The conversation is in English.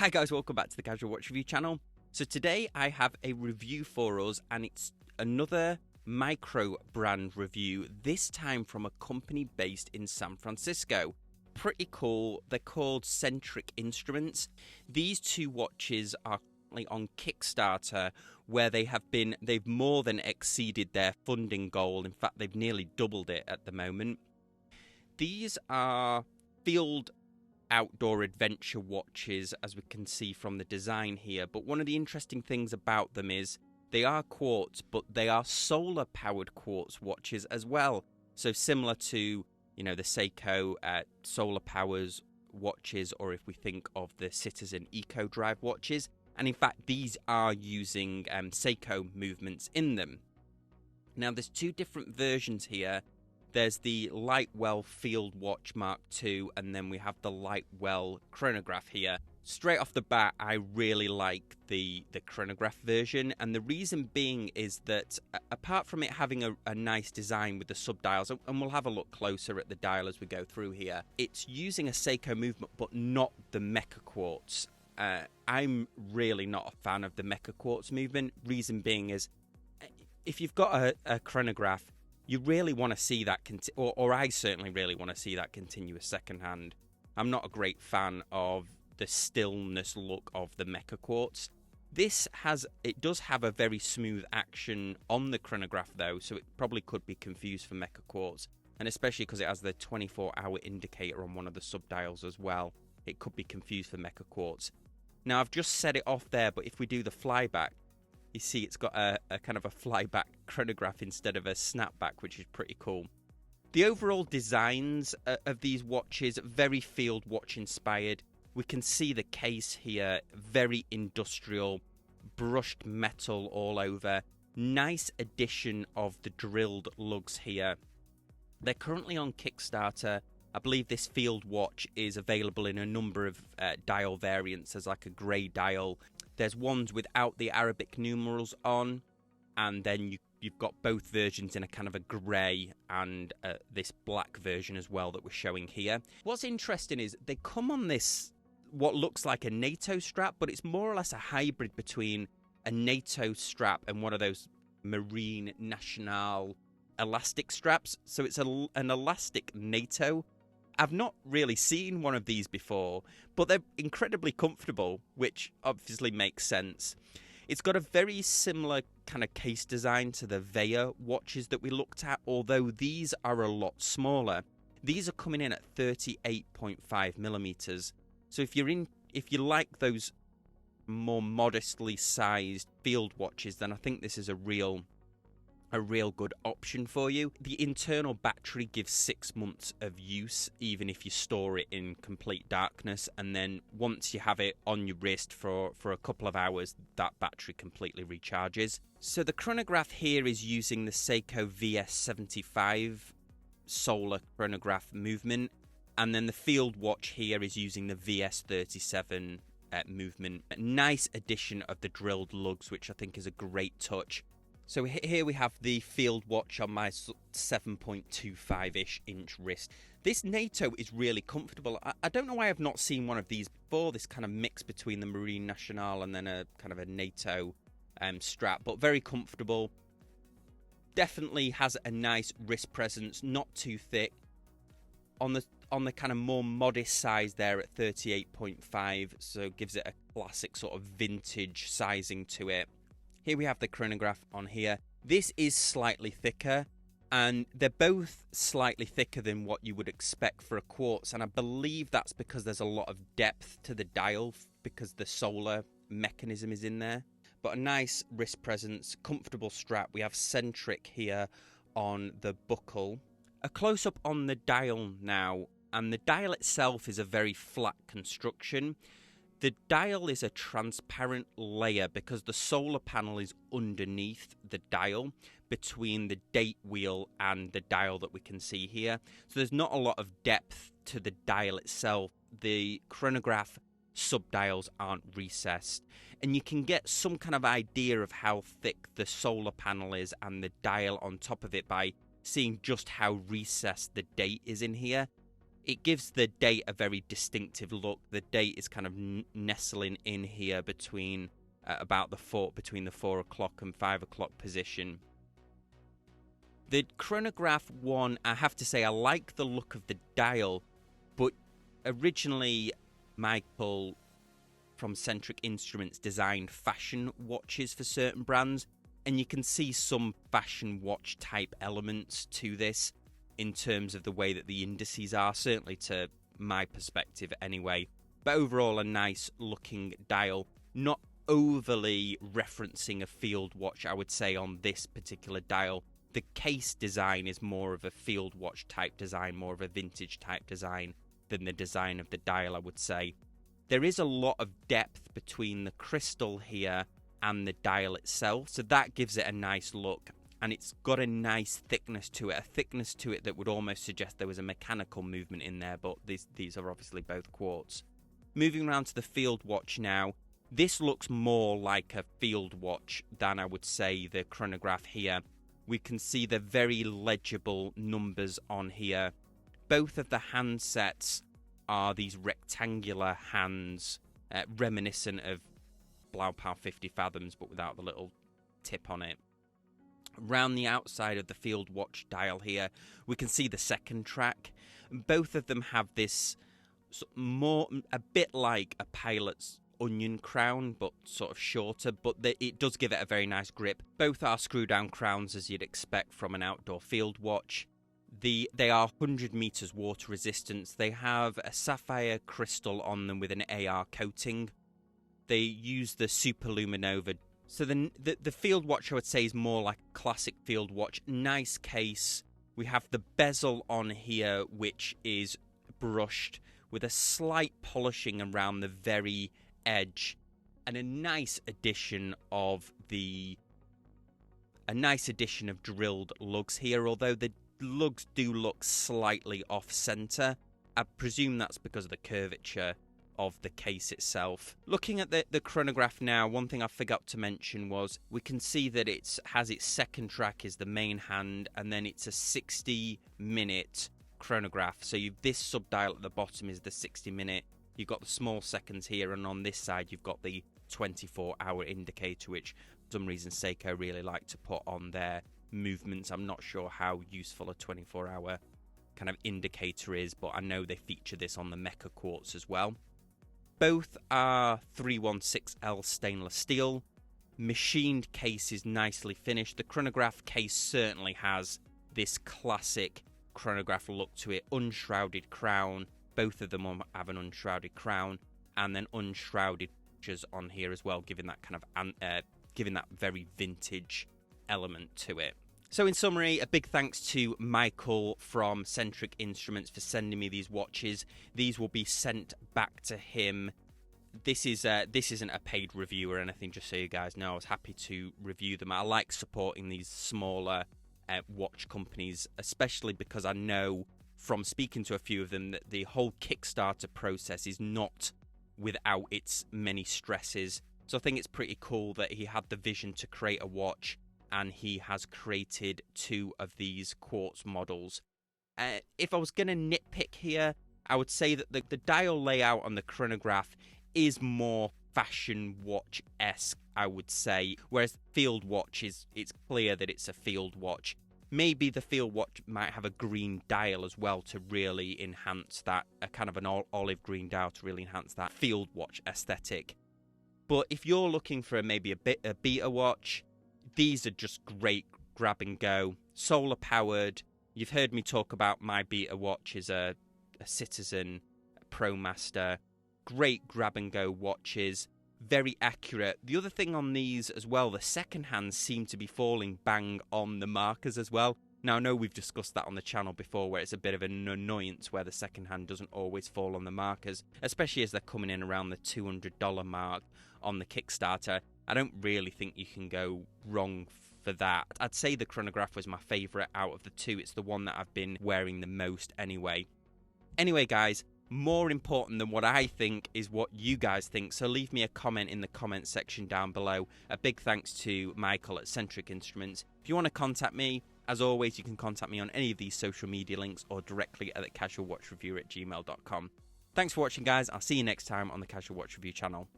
Hi guys, welcome back to the Casual Watch Review channel. So today I have a review for us, and it's another micro brand review, this time from a company based in San Francisco. Pretty cool. They're called Centric Instruments. These two watches are on Kickstarter, where they've more than exceeded their funding goal. In fact, they've nearly doubled it at the moment. These are field outdoor adventure watches, as we can see from the design here, but one of the interesting things about them is they are quartz, but they are solar powered quartz watches as well. So similar to, the Seiko solar powers watches, or if we think of the Citizen Eco Drive watches, and in fact these are using Seiko movements in them. Now there's two different versions here. There's the Lightwell Field Watch Mark II, and then we have the Lightwell Chronograph here. Straight off the bat, I really like the chronograph version, and the reason being is that apart from it having a nice design with the sub-dials, and we'll have a look closer at the dial as we go through here, it's using a Seiko movement, but not the Mecha Quartz. I'm really not a fan of the Mecha Quartz movement. Reason being is, if you've got a chronograph, you really want to see that, or I certainly really want to see that continuous second hand. I'm not a great fan of the stillness look of the Mecha Quartz. It does have a very smooth action on the chronograph though, so it probably could be confused for Mecha Quartz, and especially because it has the 24-hour indicator on one of the sub-dials as well, it could be confused for Mecha Quartz. Now I've just set it off there, but if we do the flyback, you see it's got a kind of a flyback chronograph instead of a snapback, which is pretty cool. The overall designs of these watches, very field watch inspired. We can see the case here, very industrial, brushed metal all over. Nice addition of the drilled lugs here. They're currently on Kickstarter. I believe this field watch is available in a number of dial variants. There's like a grey dial. There's ones without the Arabic numerals on, and then you've got both versions in a kind of a grey and this black version as well that we're showing here. What's interesting is they come on this, what looks like a NATO strap, but it's more or less a hybrid between a NATO strap and one of those Marine National elastic straps. So it's an elastic NATO. I've not really seen one of these before, but they're incredibly comfortable, which obviously makes sense. It's got a very similar kind of case design to the Veya watches that we looked at, although these are a lot smaller. These are coming in at 38.5 millimeters. So if you like those more modestly sized field watches, then I think this is a real good option for you. The internal battery gives 6 months of use, even if you store it in complete darkness, and then once you have it on your wrist for a couple of hours, that battery completely recharges. So the chronograph here is using the Seiko VS75 solar chronograph movement, and then the field watch here is using the VS37 movement. A nice addition of the drilled lugs, which I think is a great touch. So here we have the field watch on my 7.25-ish inch wrist. This NATO is really comfortable. I don't know why I've not seen one of these before, this kind of mix between the Marine National and then a kind of a NATO strap, but very comfortable. Definitely has a nice wrist presence, not too thick. On the kind of more modest size there at 38.5, so gives it a classic sort of vintage sizing to it. Here we have the chronograph on here. This is slightly thicker, and they're both slightly thicker than what you would expect for a quartz, and I believe that's because there's a lot of depth to the dial because the solar mechanism is in there. But a nice wrist presence, comfortable strap. We have Centric here on the buckle. A close-up on the dial now, and the dial itself is a very flat construction. The dial is a transparent layer because the solar panel is underneath the dial between the date wheel and the dial that we can see here. So there's not a lot of depth to the dial itself. The chronograph sub-dials aren't recessed, and you can get some kind of idea of how thick the solar panel is and the dial on top of it by seeing just how recessed the date is in here. It gives the date a very distinctive look. The date is kind of nestling in here between between the 4 o'clock and 5 o'clock position. The chronograph one, I have to say, I like the look of the dial, but originally Michael from Centric Instruments designed fashion watches for certain brands, and you can see some fashion watch type elements to this in terms of the way that the indices are, certainly to my perspective anyway. But overall, a nice looking dial, not overly referencing a field watch, I would say, on this particular dial. The case design is more of a field watch type design, more of a vintage type design than the design of the dial, I would say. There is a lot of depth between the crystal here and the dial itself, so that gives it a nice look, and it's got a nice thickness to it, that would almost suggest there was a mechanical movement in there, but these are obviously both quartz. Moving around to the field watch now, this looks more like a field watch than I would say the chronograph here. We can see the very legible numbers on here. Both of the handsets are these rectangular hands, reminiscent of Blaupau 50 Fathoms, but without the little tip on it. Around the outside of the field watch dial here, we can see the second track. Both of them have this a bit like a pilot's onion crown, but sort of shorter, but it does give it a very nice grip. Both are screw-down crowns, as you'd expect from an outdoor field watch. They are 100 meters water resistance. They have a sapphire crystal on them with an AR coating. They use the Superluminova. So the field watch, I would say, is more like a classic field watch. Nice case. We have the bezel on here, which is brushed with a slight polishing around the very edge, and a nice addition of drilled lugs here, although the lugs do look slightly off center. I presume that's because of the curvature of the case itself. Looking at the chronograph now, one thing I forgot to mention was we can see that it has its second track is the main hand, and then it's a 60-minute chronograph. So this subdial at the bottom is the 60-minute. You've got the small seconds here, and on this side you've got the 24-hour indicator, which for some reason Seiko really like to put on their movements. I'm not sure how useful a 24-hour kind of indicator is, but I know they feature this on the Mecha Quartz as well. Both are 316L stainless steel. Machined case is nicely finished. The chronograph case certainly has this classic chronograph look to it. Unshrouded crown. Both of them have an unshrouded crown, and then unshrouded pictures on here as well, giving that kind of giving that very vintage element to it. So in summary, a big thanks to Michael from Centric Instruments for sending me these watches. These will be sent back to him. This isn't a paid review or anything, just so you guys know. I was happy to review them. I like supporting these smaller watch companies, especially because I know from speaking to a few of them that the whole Kickstarter process is not without its many stresses. So I think it's pretty cool that he had the vision to create a watch, and he has created 2 of these quartz models. If I was going to nitpick here, I would say that the dial layout on the chronograph is more fashion watch-esque, I would say, whereas field watch it's clear that it's a field watch. Maybe the field watch might have a green dial as well to really enhance that, a kind of an olive green dial to really enhance that field watch aesthetic. But if you're looking for maybe a beta watch, these are just great grab and go. Solar powered. You've heard me talk about my beta watch is a Citizen ProMaster. Great grab and go watches. Very accurate. The other thing on these as well, the second hands seem to be falling bang on the markers as well. Now I know we've discussed that on the channel before, where it's a bit of an annoyance where the second hand doesn't always fall on the markers, especially as they're coming in around the $200 mark on the Kickstarter. I don't really think you can go wrong for that. I'd say the chronograph was my favourite out of the 2. It's the one that I've been wearing the most anyway. Anyway, guys, more important than what I think is what you guys think, so leave me a comment in the comment section down below. A big thanks to Michael at Centric Instruments. If you want to contact me, As always, you can contact me on any of these social media links or directly at thecasualwatchreviewer@gmail.com. Thanks for watching, guys. I'll see you next time on the Casual Watch Review channel.